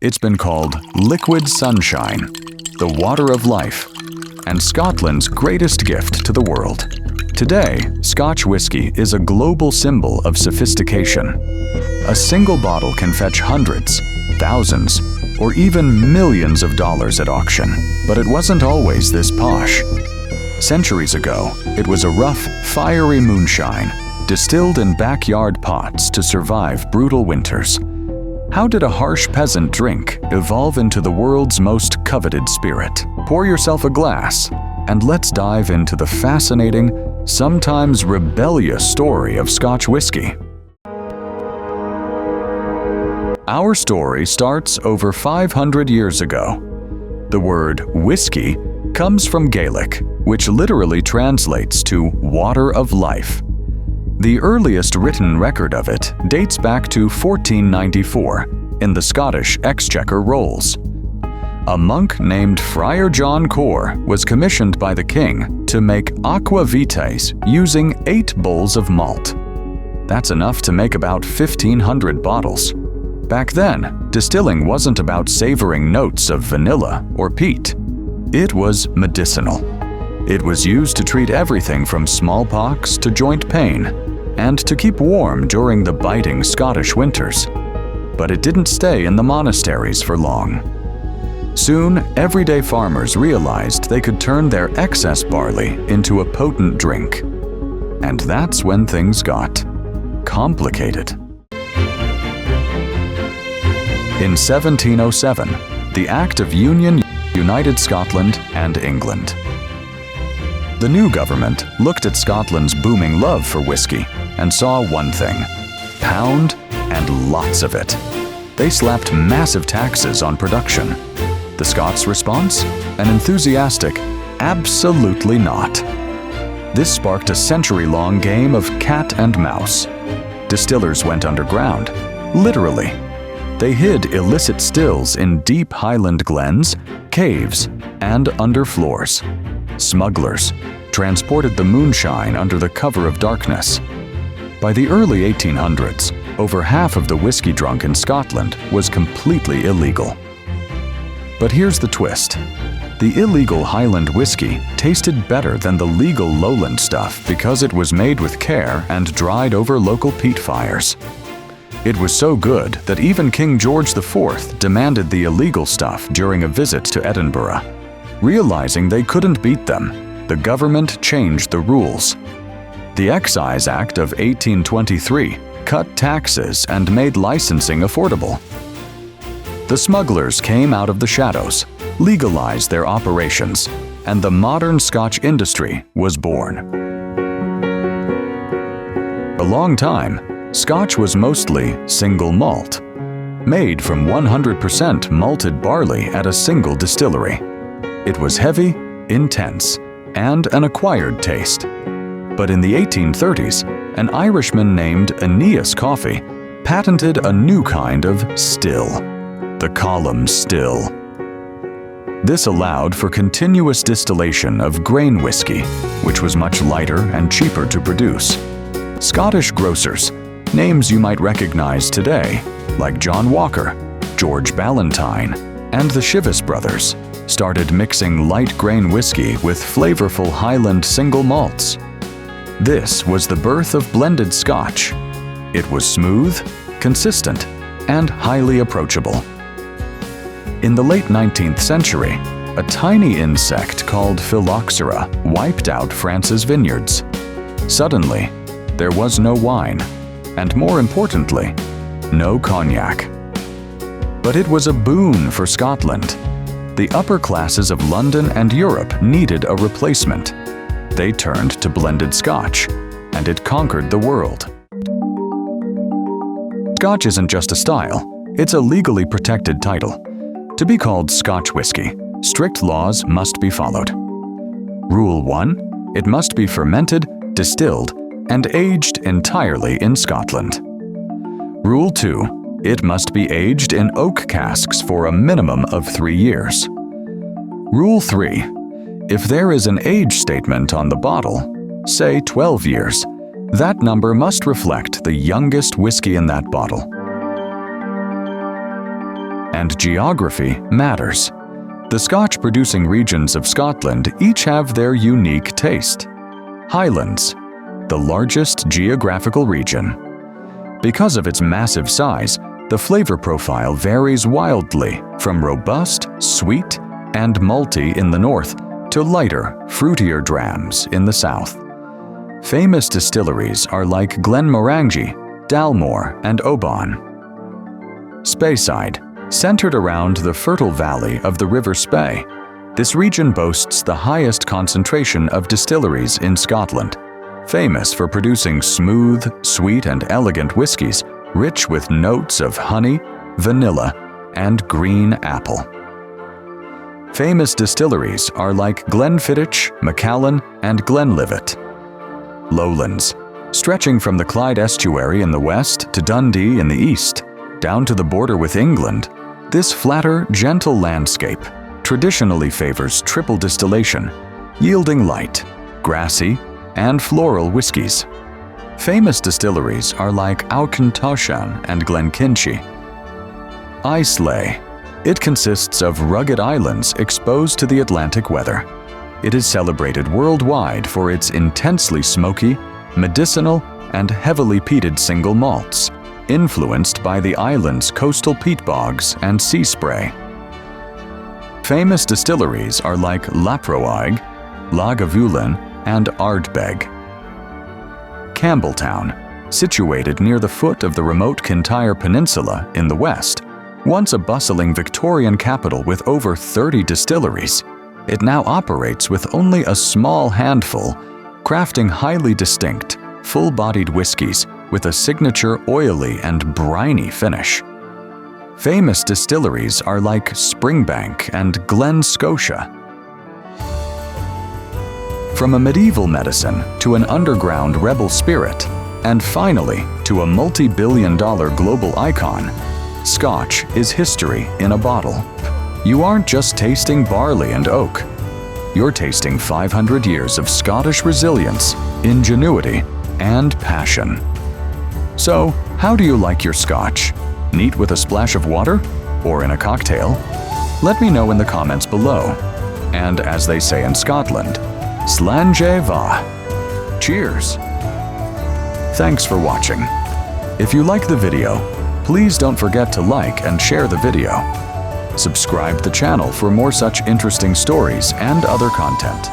It's been called liquid sunshine, the water of life, and Scotland's greatest gift to the world. Today, Scotch whisky is a global symbol of sophistication. A single bottle can fetch hundreds, thousands, or even millions of dollars at auction, but it wasn't always this posh. Centuries ago, it was a rough, fiery moonshine, distilled in backyard pots to survive brutal winters. How did a harsh peasant drink evolve into the world's most coveted spirit? Pour yourself a glass, and let's dive into the fascinating, sometimes rebellious story of Scotch whisky. Our story starts over 500 years ago. The word whiskey comes from Gaelic, which literally translates to water of life. The earliest written record of it dates back to 1494 in the Scottish Exchequer Rolls. A monk named Friar John Core was commissioned by the king to make aqua vitae using 8 bowls of malt. That's enough to make about 1,500 bottles. Back then, distilling wasn't about savoring notes of vanilla or peat. It was medicinal. It was used to treat everything from smallpox to joint pain, and to keep warm during the biting Scottish winters. But it didn't stay in the monasteries for long. Soon, everyday farmers realized they could turn their excess barley into a potent drink. And that's when things got complicated. In 1707, the Act of Union united Scotland and England. The new government looked at Scotland's booming love for whiskey and saw one thing: pound and lots of it. They slapped massive taxes on production. The Scots' response? An enthusiastic, absolutely not. This sparked a century-long game of cat and mouse. Distillers went underground, literally. They hid illicit stills in deep Highland glens, caves, and under floors. Smugglers transported the moonshine under the cover of darkness. By the early 1800s, over half of the whiskey drunk in Scotland was completely illegal. But here's the twist. The illegal Highland whiskey tasted better than the legal lowland stuff because it was made with care and dried over local peat fires. It was so good that even King George IV demanded the illegal stuff during a visit to Edinburgh. Realizing they couldn't beat them, the government changed the rules. The Excise Act of 1823 cut taxes and made licensing affordable. The smugglers came out of the shadows, legalized their operations, and the modern Scotch industry was born. For a long time, Scotch was mostly single malt, made from 100% malted barley at a single distillery. It was heavy, intense, and an acquired taste. But in the 1830s, an Irishman named Aeneas Coffey patented a new kind of still, the column still. This allowed for continuous distillation of grain whiskey, which was much lighter and cheaper to produce. Scottish grocers, names you might recognize today, like John Walker, George Ballantyne, and the Chivas brothers, started mixing light grain whiskey with flavorful Highland single malts. This was the birth of blended Scotch. It was smooth, consistent, and highly approachable. In the late 19th century, a tiny insect called phylloxera wiped out France's vineyards. Suddenly, there was no wine, and more importantly, no cognac. But it was a boon for Scotland. The upper classes of London and Europe needed a replacement. They turned to blended Scotch, and it conquered the world. Scotch isn't just a style, it's a legally protected title. To be called Scotch whisky, strict laws must be followed. Rule 1: it must be fermented, distilled, and aged entirely in Scotland. Rule 2: it must be aged in oak casks for a minimum of 3 years. Rule 3: if there is an age statement on the bottle, say 12 years, that number must reflect the youngest whiskey in that bottle. and geography matters. The Scotch-producing regions of Scotland each have their unique taste. Highlands, the largest geographical region. Because of its massive size, the flavor profile varies wildly from robust, sweet, and malty in the north to lighter, fruitier drams in the south. Famous distilleries are like Glenmorangie, Dalmore, and Oban. Speyside, centered around the fertile valley of the River Spey, this region boasts the highest concentration of distilleries in Scotland, famous for producing smooth, sweet, and elegant whiskies rich with notes of honey, vanilla, and green apple. Famous distilleries are like Glenfiddich, Macallan, and Glenlivet. Lowlands, stretching from the Clyde estuary in the west to Dundee in the east, down to the border with England, this flatter, gentle landscape traditionally favors triple distillation, yielding light, grassy, and floral whiskies. Famous distilleries are like Auchentoshan and Glenkinchie. Islay. It consists of rugged islands exposed to the Atlantic weather. It is celebrated worldwide for its intensely smoky, medicinal, and heavily peated single malts, influenced by the island's coastal peat bogs and sea spray. Famous distilleries are like Laproaig, Lagavulin, and Ardbeg. Campbelltown, situated near the foot of the remote Kintyre Peninsula in the west, once a bustling Victorian capital with over 30 distilleries, it now operates with only a small handful, crafting highly distinct, full-bodied whiskies with a signature oily and briny finish. Famous distilleries are like Springbank and Glen Scotia. From a medieval medicine to an underground rebel spirit, and finally to a multi-billion-dollar global icon, Scotch is history in a bottle. You aren't just tasting barley and oak. You're tasting 500 years of Scottish resilience, ingenuity, and passion. So, how do you like your Scotch? Neat with a splash of water? Or in a cocktail? Let me know in the comments below. And as they say in Scotland, Slange va. Cheers! Thanks for watching. If you like the video, please don't forget to like and share the video. Subscribe to the channel for more such interesting stories and other content.